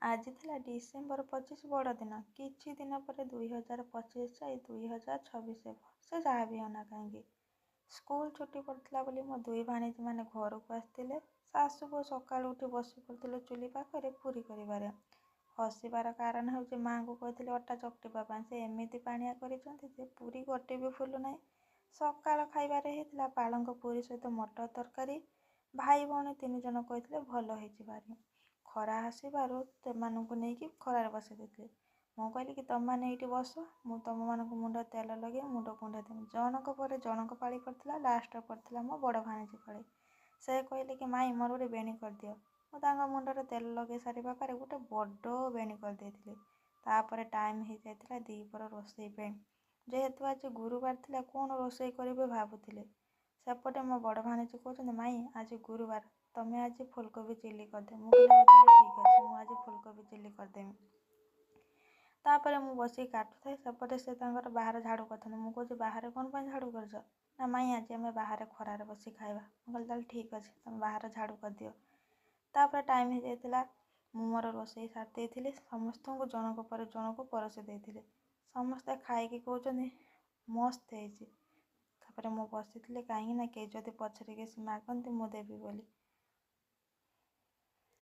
ଆଜି ଥିଲା ଡିସେମ୍ବର 25 ବଡ଼ଦିନ। କିଛି ଦିନ ପରେ 2025 ଯାଇ 2026 ହେବ। ସେ ଯାହା ବି ହଉନା କାହିଁକି। ସ୍କୁଲ ଛୁଟି ପଡ଼ିଥିଲା ବୋଲି ମୋ ଦୁଇ ଭାଣିଜୀ ମାନେ ଘରକୁ ଆସିଥିଲେ। ଶାଶୁ ବୋହୂ ସକାଳୁ ଉଠି ବସି ପଡ଼ିଥିଲେ ଚୁଲି ପାଖରେ ପୁରୀ କରିବାରେ। ହସିବାର କାରଣ ହେଉଛି ମାଆଙ୍କୁ କହିଥିଲି ଅଟା ଚକଟିବା ପାଇଁ। ସେ ଏମିତି ପାଣିଆ କରିଛନ୍ତି ଯେ ପୁରୀ ଗୋଟେ ବି ଫୁଲୁ ନାହିଁ। ସକାଳ ଖାଇବାରେ ହେଇଥିଲା ପାଳଙ୍ଗ ପୁରୀ ସହିତ ମଟର ତରକାରୀ। ଭାଇ ଭଉଣୀ 3 ଜଣ କହିଥିଲେ ଭଲ ହେଇଛି ଭାରି। ଖରା ଆସିବାରୁ ସେମାନଙ୍କୁ ନେଇକି ଖରାରେ ବସେଇ ଦେଇଥିଲି। ମୁଁ କହିଲି କି ତମମାନେ ଏଇଠି ବସ, ମୁଁ ତମମାନଙ୍କୁ ମୁଣ୍ଡ ତେଲ ଲଗେଇ ମୁଣ୍ଡ କୁଣ୍ଡେଇ ଦେବି। ଜଣଙ୍କ ପରେ ଜଣଙ୍କ ପାଳି ପଡ଼ିଥିଲା। ଲାଷ୍ଟରେ ପଡ଼ିଥିଲା ମୋ ବଡ଼ ଭାଣିଜୀ ପାଳି। ସେ କହିଲେ କି ମାଇଁ ମୋର ଗୋଟେ ବେଣୀ କରିଦିଅ। ମୁଁ ତାଙ୍କ ମୁଣ୍ଡରେ ତେଲ ଲଗେଇ ସାରିବା ପରେ ଗୋଟେ ବଡ଼ ବେଣୀ କରିଦେଇଥିଲି। ତାପରେ ଟାଇମ୍ ହେଇଯାଇଥିଲା ଦ୍ୱିପହର ରୋଷେଇ ପାଇଁ। ଯେହେତୁ ଆଜି ଗୁରୁବାର ଥିଲା କ'ଣ ରୋଷେଇ କରିବେ ଭାବୁଥିଲେ। ସେପଟେ ମୋ ବଡ଼ ଭାଣିଜୀ କହୁଛନ୍ତି ମାଇଁ ଆଜି ଗୁରୁବାର, ତମେ ଆଜି ଫୁଲକୋବି ଚିଲ୍ଲି କରିଦିଅ। ମୁଁ କହିଲି ହଉ ତାହେଲେ ଠିକ୍ ଅଛି, ମୁଁ ଆଜି ଫୁଲକୋବି ଚିଲ୍ଲି କରିଦେବି। ତାପରେ ମୁଁ ବସିକି କାଟୁଥାଏ, ସେପଟେ ସେ ତାଙ୍କର ବାହାରେ ଝାଡ଼ୁ କରୁଛନ୍ତି। ମୁଁ କହୁଛି ବାହାରେ କ'ଣ ପାଇଁ ଝାଡ଼ୁ କରୁଛ? ନା ମାଇଁ ଆଜି ଆମେ ବାହାରେ ଖରାରେ ବସି ଖାଇବା। ମୁଁ କହିଲି ତାହେଲେ ଠିକ୍ ଅଛି, ତମେ ବାହାରେ ଝାଡ଼ୁ କରିଦିଅ। ତାପରେ ଟାଇମ୍ ହେଇଯାଇଥିଲା। ମୁଁ ମୋର ରୋଷେଇ ସାରି ଦେଇଥିଲି। ସମସ୍ତଙ୍କୁ ଜଣଙ୍କ ପରେ ଜଣକୁ ପରସି ଦେଇଥିଲି। ସମସ୍ତେ ଖାଇକି କହୁଛନ୍ତି ମସ୍ତ ହେଇଛି। ତାପରେ ମୁଁ ବସିଥିଲି, କାହିଁକି ନା କେହି ଯଦି ପଛରେ କିଛି ମାଗନ୍ତି ମୁଁ ଦେବି ବୋଲି।